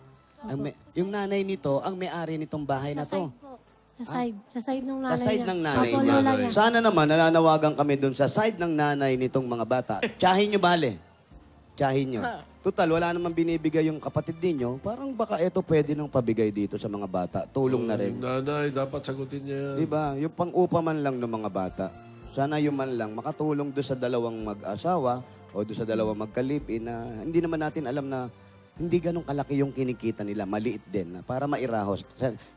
Yung nanay nito, ang may-ari nitong bahay na Sa to. side po. Sa side. Sa side ng nanay Sa side niya. ng nanay Opo, niya. lola niya. Sana naman, nananawagan kami dun sa side ng nanay nitong mga bata. Tsahin nyo, bale. Tsahin nyo. Total, wala naman binibigay yung kapatid ninyo. Parang baka ito pwede nang pabigay dito sa mga bata. Tulong na rin. Yung nanay, dapat sagutin niya yan. Diba? Yung pang-upa man lang ng mga bata. Sana yung man lang makatulong doon sa dalawang mag-asawa o doon sa dalawang magkalipin na hindi naman natin alam na hindi ganun kalaki yung kinikita nila. Maliit din na para mairahos.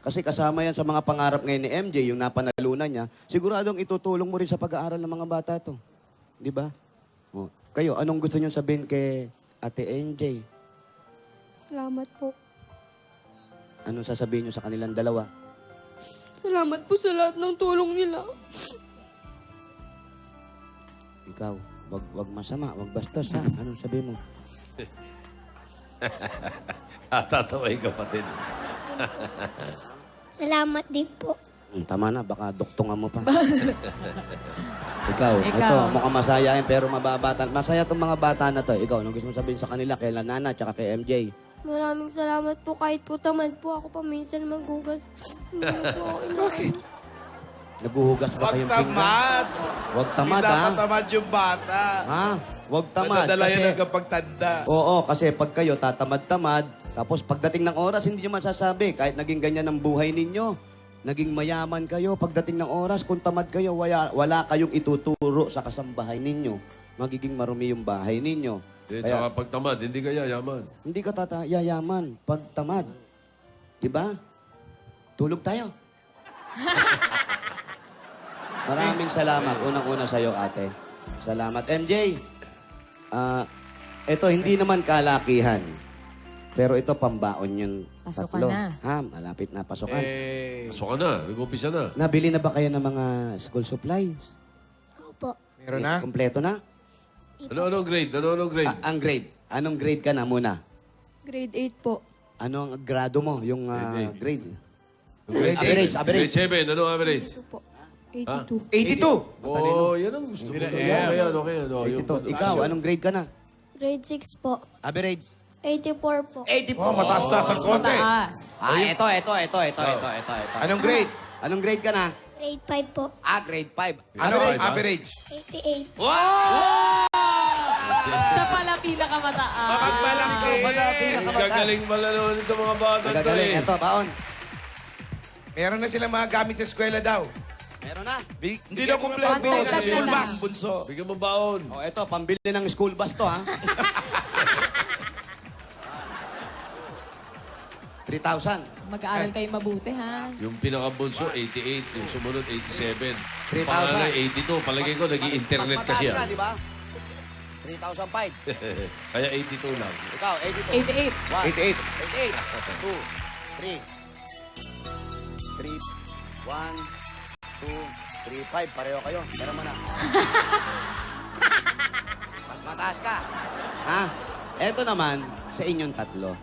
Kasi kasama yan sa mga pangarap ngayon ni MJ, yung napanalunan niya. Siguradong itutulong mo rin sa pag-aaral ng mga bata to. Di ba? O, kayo, anong gusto niyo sabihin kay Ate MJ? Salamat po. Anong sasabihin niyo sa kanilang dalawa? Salamat po sa lahat ng tulong nila. Ikaw, wag masama, wag bastos ha. Anong sabihin mo? Tataway kapatid. Salamat din po. Tama na, baka duktungan mo pa. Ikaw, Ikaw. ito, mukhang masayahin pero mababata. Masaya itong mga bata na to. Ikaw, anong gusto mo sabihin sa kanila? Kay Nana, tsaka kay MJ. Maraming salamat po. Kahit po tamad po ako paminsan maghugas. Hindi po ako inahin. Naguhugas ba Huwag kayong pinggan? tamad. Huwag tamad, Hindi ha? dapat tamad yung bata. Ha? Huwag tamad. Nadadala Kasi, yan hanggang pagtanda. oo, kasi pag kayo tatamad-tamad, tapos pagdating ng oras, hindi nyo masasabi. Kahit naging ganyan ang buhay ninyo, naging mayaman kayo, pagdating ng oras, kung tamad kayo, wala kayong ituturo sa kasambahay ninyo. Magiging marumi yung bahay ninyo. Eh, Kaya- saka pag tamad, hindi ka yayaman. Hindi ka yayaman pag tamad. Diba? Tulog tayo. Maraming salamat. Unang-una sa'yo, ate. Salamat. MJ, ito hindi naman kalakihan. Pero ito pambaon yung Pasukan tatlo. na. Ha? Malapit na pasukan. So ka na, nag-umpisa na. Nabili na ba kayo ng mga school supplies? Opo. Meron na? Kompleto na? Anong grade? Anong grade? Ang grade. Anong grade ka na muna? Grade 8 po. Anong grado mo? Yung grade? Grade Average, average. Grade 7, anong average? Ito po. 82. 82! Oh, yan ang gusto ko. Okay yan, okay yan. Oh, yung- Ikaw, anong grade ka na? Grade 6 po. Average. 84 po. 84. Oh, mataas-taas ang konti. Taas. Ito. Anong grade? Anong grade ka na? Grade 5 po. Grade 5. Ano? Average, ha? Average. 88. Siya pala pinakamataas. Bakit malaki? Gagaling pala naman ito mga bata. Gagaling. Ito, baon. Meron na silang mga gamit sa eskwela daw. Meron na. Hindi na kumpleto. Pantay Sa ka school na bus, lang. bunso. Bigyan mo baon. Oh, ito, pambili ng school bus to, ha? 3,000. Mag-aaral kayo mabuti, ha? Yung pinakabunso, 88. Yung sumunod, 87. 3,000. Pangalay, 82. Palagay ko, nag-i-internet Mas kasi mataas yan. na, di ba? 3,005. Kaya 82 lang. Ikaw, 82. 88. 1, 2, 3. 1, 2, 3, 5. Pareho kayo. Pero mo na. Mas mataas ka. Ha? Eto naman, sa inyong tatlo.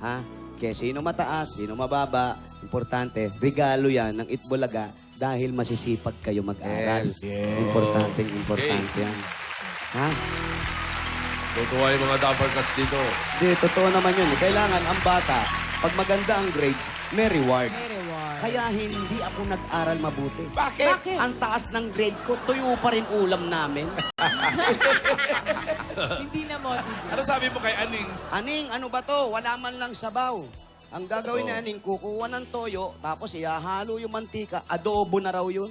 Ha? Kaya sino mataas, sino mababa, importante, regalo yan ng Itbulaga dahil masisipag kayo mag-aral. Yes. Importante yan. Ha? Tutuwa yung mga Dapper Cats dito. Hindi, totoo naman yun. Kailangan ang bata, pag maganda ang grades, may reward. May reward. Kaya hindi ako nag-aral mabuti. Bakit? Ang taas ng grade ko, tuyo pa rin ulam namin. Hindi na motivate. Ano sabi mo kay Aning? Aning, ano ba to? Wala man lang sabaw. Ang gagawin na Aning, kukuha ng toyo, tapos ihahalo yung mantika, adobo na raw yun.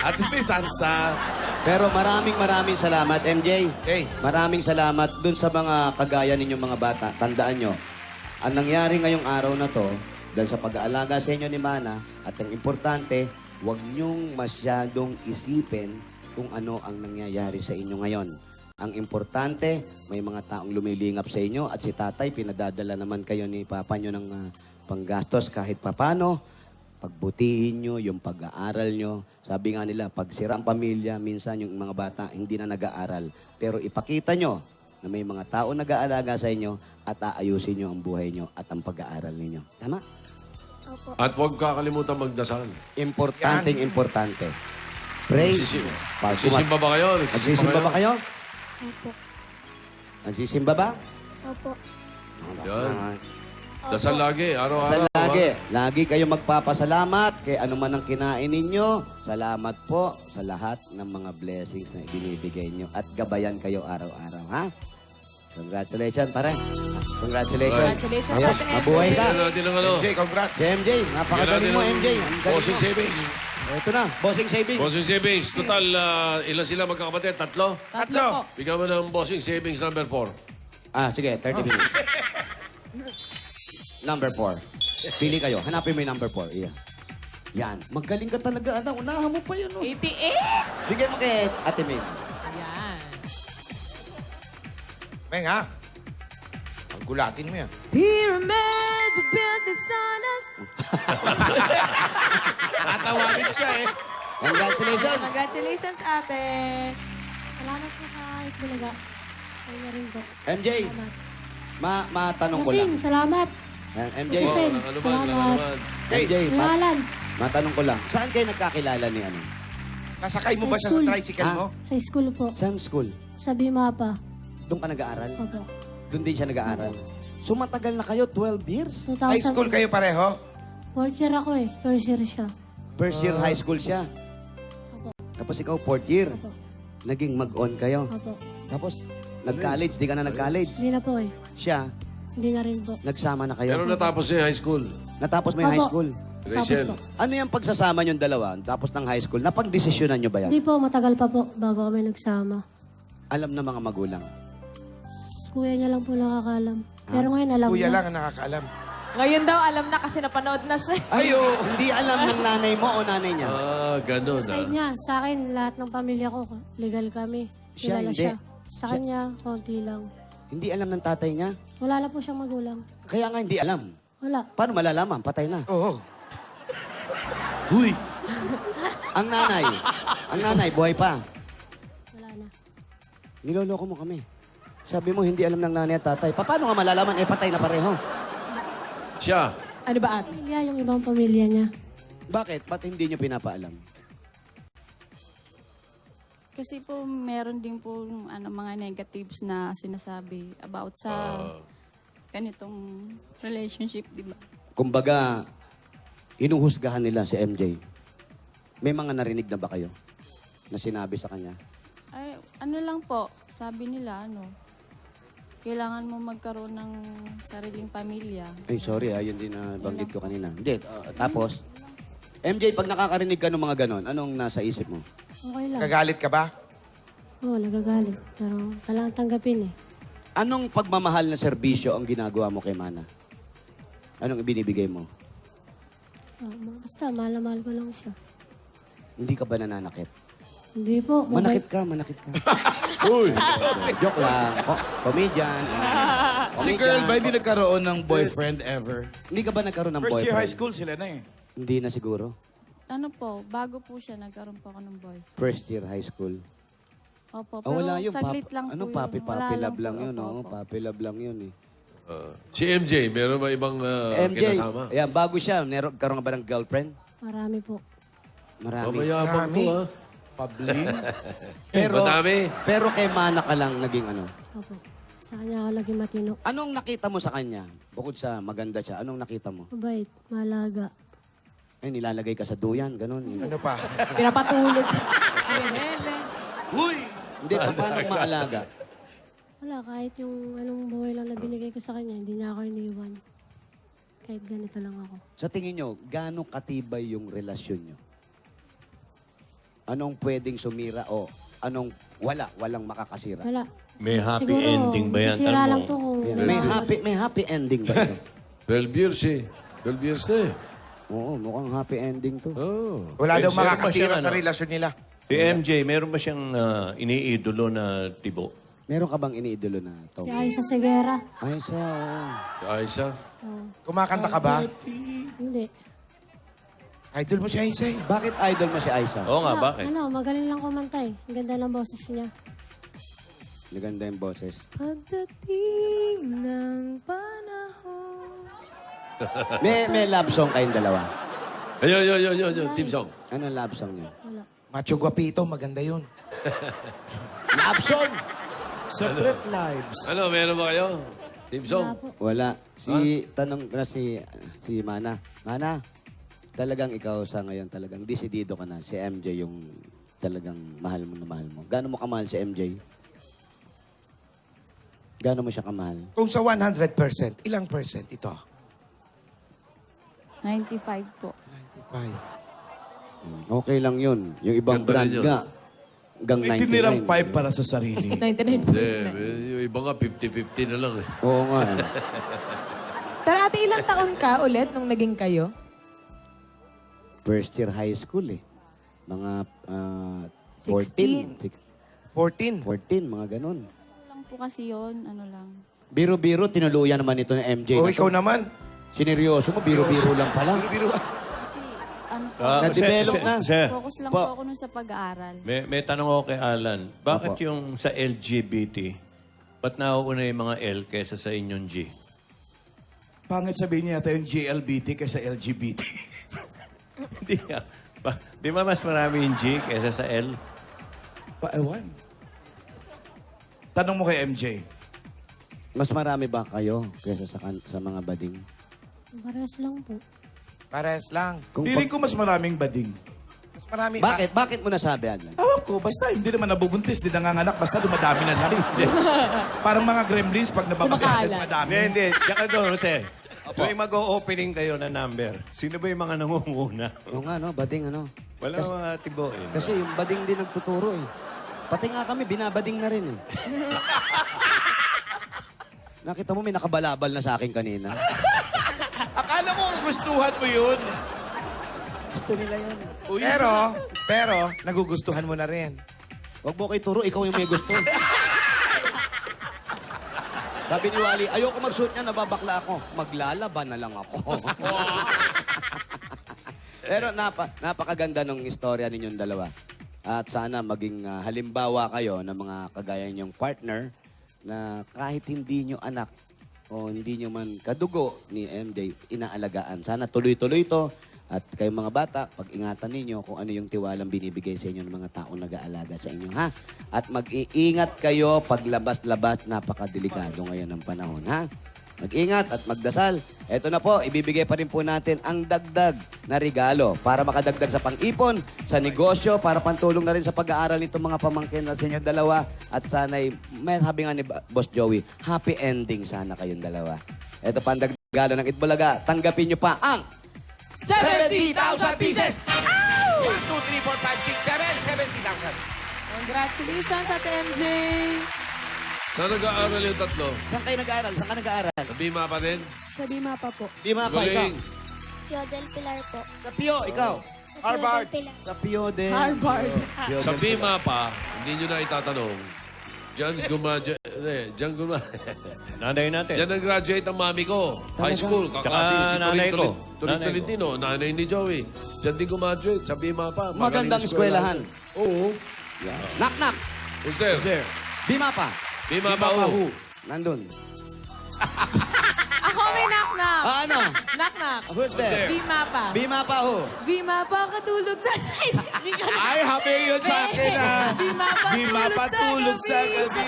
At least may sansa. Pero maraming salamat, MJ. Okay. Maraming salamat dun sa mga kagaya ninyong mga bata. Tandaan nyo, ang nangyari ngayong araw na to, dahil sa pag-aalaga sa inyo ni Mana, at ang importante, huwag nyong masyadong isipin kung ano ang nangyayari sa inyo ngayon. Ang importante, may mga taong lumilingap sa inyo at si tatay, pinadadala naman kayo ni papa nyo ng panggastos kahit papano. Pagbutihin nyo yung pag-aaral nyo. Sabi nga nila, pag sira ang pamilya, minsan yung mga bata hindi na nag-aaral. Pero ipakita nyo na may mga tao nag-aalaga sa inyo at aayusin nyo ang buhay nyo at ang pag-aaral ninyo. Tama? Opo. At huwag kakalimutan magdasal. Importante. Pray. Nagsisimba ba kayo? Nagsisimba ba kayo? Opo. Nagsisimba ba? Opo. Yan. Dasal lagi, araw-araw. Sa lagi. Lagi kayo magpapasalamat kay anuman ang kinain ninyo. Salamat po sa lahat ng mga blessings na ibinibigay nyo. At gabayan kayo araw-araw, ha? Congratulations, pare. Congratulations. Congratulations, Ayos, Ate MJ. mabuhay ka. Bigyan natin ng ano. MJ, congrats. Si MJ, napakagaling mo, MJ. Ang galing Bossing mo. savings. Ito na, bossing saving. Bossing savings. Total, ilan sila magkakapatid? Tatlo? Tatlo po. Bigyan mo ng bossing savings number 4. Sige, 30 minutes. Number 4. Pili kayo. Hanapin mo yung number 4. Iya. Yan. Magaling ka talaga, anak. Unahan mo pa yun, no? 88! Bigay mo kay Ate May. Ayan. Meng, ha? Ang gulatin mo yan. Pyramid, we built this on us. Tatawagin siya eh. Congratulations. Congratulations, ate. Salamat po sa Itbulaga. Kayo na rin po. MJ, matanong ko lang. Kasing, salamat. Yan, MJ, Kasing, Ano ba? salamat. MJ, Pangalan, matanong ko lang. Saan kayo nagkakilala ni ano? Nasakay mo ba siya sa tricycle mo? sa school po. Saan school? Sa Bimapa. Doon ka nag-aaral? Opo. Doon din siya nag-aaral? So matagal na kayo, 12 years? 2000. High school kayo pareho? Fourth year ako eh. First year siya. First year high school siya. Tapos ikaw, fourth year. Opo. Naging mag-on kayo. Opo. Tapos, nag-college, di ka na nag-college. Hindi na po eh. Siya, Hindi na rin po. nagsama na Pero kayo. natapos niya high school. Natapos mo yung Opo. high school. Tapos Rachel. po. Ano yung pagsasama yung dalawa, tapos ng high school? Napag-desisyonan nyo ba yan? Hindi po, matagal pa po bago kami nagsama. Alam na mga magulang. Kuya niya lang po nakakalam. Pero ngayon alam Kuya na. lang ang nakakaalam. Ngayon daw, alam na kasi napanood na siya. Ayo, hindi alam ng nanay mo o nanay niya. Ganun Side niya, sa akin, lahat ng pamilya ko, legal kami. Siya, Kilala hindi. siya. Sa kanya, konti lang. Hindi alam ng tatay niya. Wala na po siyang magulang. Kaya nga hindi alam. Wala. Paano malalaman? Patay na. Oo. Huy! Ang nanay, buhay pa. Wala na. Niloloko mo kami. Sabi mo, hindi alam ng nanay at tatay. Paano nga malalaman? Patay na pareho. Siya. Ano ba, ate? Pamilya, yung ibang pamilya niya. Bakit? Ba't hindi nyo pinapaalam? Kasi po, meron din po mga negatives na sinasabi about sa ganitong relationship, di ba? Kumbaga, hinuhusgahan nila si MJ. May mga narinig na ba kayo na sinabi sa kanya? Ay, ano lang po, sabi nila, kailangan mo magkaroon ng sariling pamilya. Ay, sorry yun din na banggit ko kanina. Hindi, tapos, MJ, pag nakakarinig ka ng mga ganon, anong nasa isip mo? Okay lang. Kagalit ka ba? Oo, nagagalit. Pero kailangan tanggapin eh. Anong pagmamahal na serbisyo ang ginagawa mo kay Mana? Anong ibinibigay mo? Basta, mahal na mahal ko lang siya. Hindi ka ba nananakit? Hindi po. Manakit ka. Uy! Joke lang. Comedian. Si girl ba hindi nagkaroon ng boyfriend ever? Hindi ka ba nagkaroon ng First boyfriend? year high school sila na eh. Hindi na siguro. Ano po, bago po siya, nagkaroon po ako ng boy. First year high school. Opo, Oh, pero wala yun. saglit lang ano, po yun. papi Wala love po, lang yun. opo, Oh. opo. Papi love lang yun eh. Si MJ, meron ba ibang MJ, kinasama? ayan, bago siya, karoon ka ba ng girlfriend? Marami po. Marami. Mamayabang to, ha? Pabling. Madami. Pero kay Mana ka lang naging ano. Opo. Sa kanya ako lagi matino. Anong nakita mo sa kanya? Bukod sa maganda siya, anong nakita mo? Mabait, malaga. Ay, nilalagay ka sa duyan, ganun. Ano pa? Pinapatulog. Huy! Hindi, paano maalaga? Wala, kahit yung anong buhay lang na binigay ko sa kanya, hindi niya ako iniwan. kahit ganito lang ako. Sa tingin nyo, gaano katibay yung relasyon nyo? Anong pwedeng sumira o anong walang makakasira? Wala. May happy Siguro, ending ba yan? masisira Tanong lang mo. to kung May happy ending ba ito? 12 years eh. 12 years na eh. Oo, mukhang happy ending to. Oh. Wala daw Meron ba makakasira siyang sa ano? relasyon nila. Si MJ, meron ba siyang iniidolo na tibo? Meron ka bang iniidolo na to? si Aisa Segura. Ay, siya, oo. Si Aisa. Oh, Kumakanta ka ba? hindi. Idol mo si Aisa eh. Bakit idol mo si Aisa? Oo nga, Wala, bakit? Ano, magaling lang kumanta eh. Ang ganda ng boses niya. Maganda yung boses. Pagdating ng panahon. May love song kayong dalawa. Ayun. Team song. Ano love song niyo? Wala. Macho Guapito, maganda yun. Love song? Separate lives. Ano, meron ba kayo? Team Wala song? po. Wala. Tanong na si Mana. Mana, talagang ikaw sa ngayon talagang desidido ka na. Si MJ yung talagang mahal mo na mahal mo. Gaano mo kamahal si MJ? Gaano mo siya kamahal? Kung sa 100%, ilang percent ito? 95 po. 95. Okay lang yun. Yung ibang Ganda brand rin yun. nga. Hanggang May tinirang 99. 5 para sa sarili. 99. Hindi, yung iba nga 50-50 na lang eh. Oo nga. Pero ate, ilang taon ka ulit nung naging kayo? First year high school eh. Mga 14. 14. 14, mga ganun. Ano lang po kasi yun, ano lang. Biro-biro, tinuluyan naman ito ng MJ. O na ikaw to. naman. Sineryoso mo, biro-biro lang pala. Biro-biro. Kasi, ano po, Na-develop na. focus lang Po. po ako nun sa pag-aaral. May tanong ako kay Alan. Bakit Opo. yung sa LGBT, ba't nauuna yung mga L kesa sa inyong G? Pangit sabihin niya yata yung GLBT kaysa LGBT. Hindi nga. Di ba mas marami yung G kesa sa L? Ewan. Tanong mo kay MJ. Mas marami ba kayo kaysa sa mga bading? Pares lang po. Pares lang. Kung Feeling ko mas maraming bading. Mas marami. Bakit? Bakit mo nasabi, Adlan? Ako, basta hindi naman nabubuntis, hindi nanganganak, basta dumadami na lang. Parang mga gremlins pag nababagalan, Kumakalat. madami. Hindi. Tsaka doon, Jose. Tuwing mag-o-opening kayo na number, sino ba yung mga nangunguna? Oo nga, no? Bading, ano? Wala mga tibo eh. Kasi yung bading din nagtuturo, eh. Pati nga kami, binabading na rin, eh. Nakita mo, may nakabalabal na sa akin kanina. Akala mo gustuhan mo yun. Gusto nila yun. Pero, nagugustuhan mo na rin. Huwag mo ko ituro, ikaw yung may gusto. Sabi ni Wally, ayoko mag-shoot niya, nababakla ako. Maglalaban na lang ako. Pero napakaganda ng istorya ninyong dalawa. At sana maging halimbawa kayo ng mga kagaya niyong partner na kahit hindi nyo anak o hindi nyo man kadugo ni MJ, inaalagaan. Sana tuloy-tuloy ito. At kayong mga bata, pag-ingatan ninyo kung ano yung tiwalang binibigay sa inyo ng mga taong nag-aalaga sa inyo, ha? At mag-iingat kayo paglabas-labas, napakadelikado ngayon ng panahon, ha? Mag-ingat at magdasal. Ito na po, ibibigay pa rin po natin ang dagdag na regalo para makadagdag sa pang-ipon, sa negosyo, para pantulong na rin sa pag-aaral nitong mga pamangkin na sa inyo dalawa. At sana'y, may sabi nga ni Boss Joey, happy ending sana kayong dalawa. Ito pa ang regalo ng Itbulaga. Tanggapin nyo pa ang 70,000 pieces! 1, 2, 3, 4, 5, 6, 7, 70,000. Congratulations, Ate MJ! Saan nag-aaral yung tatlo? Saan kayo nag-aaral? Saan ka nag-aaral? Sa Bima pa din? Sa Bima pa po. Di mga pa, ikaw. Galing. Pio del Pilar po. Sa Pio, ikaw. Harvard. Sa Pio de... Harvard. Pio Sa del- Bima pa, hindi nyo na itatanong. Diyan Nanay natin. nag-graduate ang mami ko. High school. Tsaka Kakasi si nanay ko. Tolentino, nanay ni Joey. Diyan din gumaduate sa Bima pa. Magandang Magaling eskwelahan. Oo. Knock-knock. Who's there? Bima pa. Bima pa ho. Nandun. Ako may knock-knock. Ano? Knock-knock. Who's there? Bima pa. Bima pa ho. Bima pa katulog sa... Hindi ka na- Ay, habi yun sa akin, ha? Bima pa Bima pa tulog sa gabi.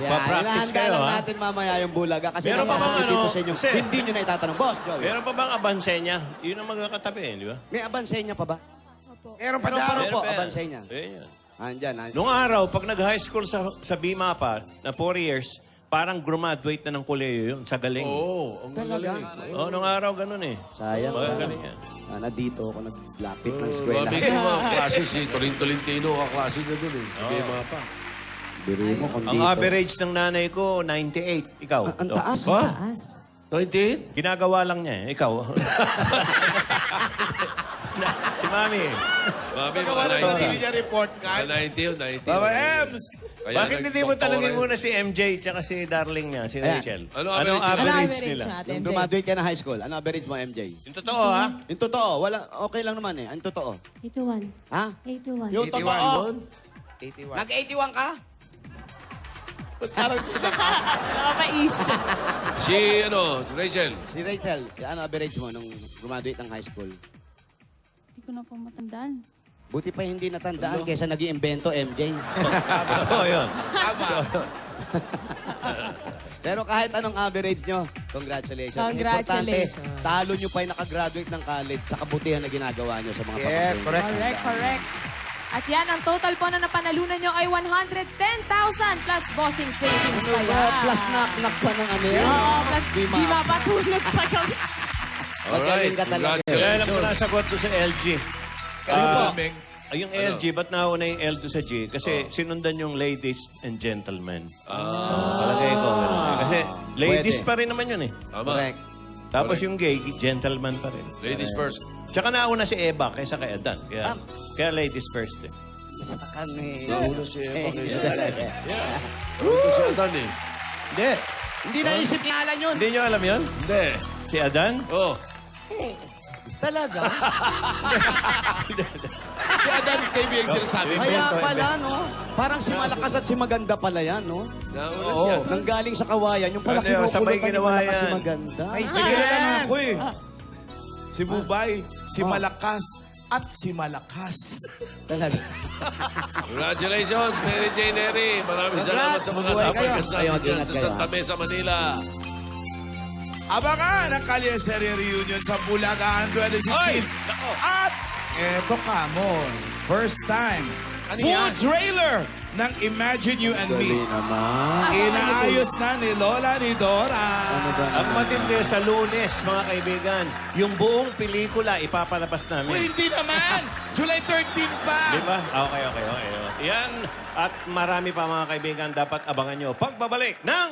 Yan, Pa-practice ilahanda kayo, lang ha? natin mamaya yung bulaga. Kasi Meron pa bang naman ano, dito sa inyo, sir? hindi nyo na itatanong. Boss, Joey. Meron pa bang abansenya? Yun ang magkakatabi, di ba? May abansenya pa ba? Meron pa Meron daw. pa po, Meron. abansenya. Ayan. Andyan, andyan. Noong araw, pag nag-high school sa Bima pa, na 4 years, parang graduate na ng koleyo yun, sa galing. Oo, ang Talaga? galing. Oh, nung araw ganun eh. Sayang. Magaling yan. Dito ako naglapit ng eskwela. Sabi ko mga klase, si Tolentino, kaklase na dun eh. Sabi pa. Biro mo kung Ang dito. average ng nanay ko, 98. Ikaw? Ang taas. Ba? 28? Ginagawa lang niya eh. Ikaw? Si Mami. Mami, Magawa mga ng sarili niya report card. 90 yun, 90. Baba Ems! Kaya Bakit hindi mo tanungin nagdoktora muna si MJ tsaka si darling niya, si Ayan. Rachel? Ano Anong average average Average nila? natin. Yung graduate ka na high school, ano average mo, MJ? Yung totoo, ha? Yung totoo, okay lang naman eh. Ang totoo. 81. Ha? 81. Yung 81 totoo. doon? 81. Nag-81 ka? Nakakaisa. Si, Rachel. Si Rachel, ano average mo nung graduate ng high school? Hindi ko na po matandaan. Buti pa hindi natandaan kaysa nag-iimbento, MJ. Oo, yun. Pero kahit anong average nyo, congratulations. Congratulations. Importante, talo nyo pa yung nakagraduate ng college sa kabutihan na ginagawa nyo sa mga Yes, papasukan. correct. Correct, correct. At yan, ang total po na napanalunan nyo ay 110,000 plus bossing savings pa yan. Plus knock-knock pa ng ano yan. Oo, plus Di di mapatulog sa gabi. Magaling ka talaga. Kaya alam ko Congratulations. nasagot ko sa LG. Ano po? Yung LG, ba't nauna yung L to sa G? Kasi sinundan yung ladies and gentlemen. Palagay ko. ganun eh. Kasi ladies Pwede. pa rin naman yun eh. Tama. Correct. Tapos yung gay, gentleman pa rin. Ladies first. Tsaka nauna si Eva kaysa kay Adan. Kaya ladies first eh. Isa kang eh. Nauna si Eva kaysa. Ito si Adan eh. Hindi. Hindi naisip niya alam yun. Hindi nyo alam yun? Hindi. Si Adan? Oh. Talaga. Si Adan, kaibigan sinasabi. Kaya pala, no? Parang si Malakas at si Maganda pala yan, no? Nauna Oo. si Adan. Nanggaling sa kawayan. Yung pala Ano yun, sabay kinukulutan ni ginawa Malakas si yan. Maganda. Ay, may kilala na ako eh. Si Bubay, si Malakas, at si Malakas. Talaga. Congratulations, Mary Jane Neri. Maraming salamat sa mga Mabuhay kayo. napagas Kayo, natin dyan mag-ingat sa kayo, Santa Mesa, Manila. Abangan ang Kalye Serie Reunion sa Bulagaan 2016. Ay! At eto ka mo, first time, Ano full yan? trailer ng Imagine You and Me. Dali naman. Inaayos na ni Lola ni Dora. Ano ba? Ang matindi sa Lunes, mga kaibigan, yung buong pelikula ipapalabas Uy, namin. hindi naman! July 13 pa! Di ba? Okay. Yan. At marami pa mga kaibigan dapat abangan nyo. Pagbabalik ng...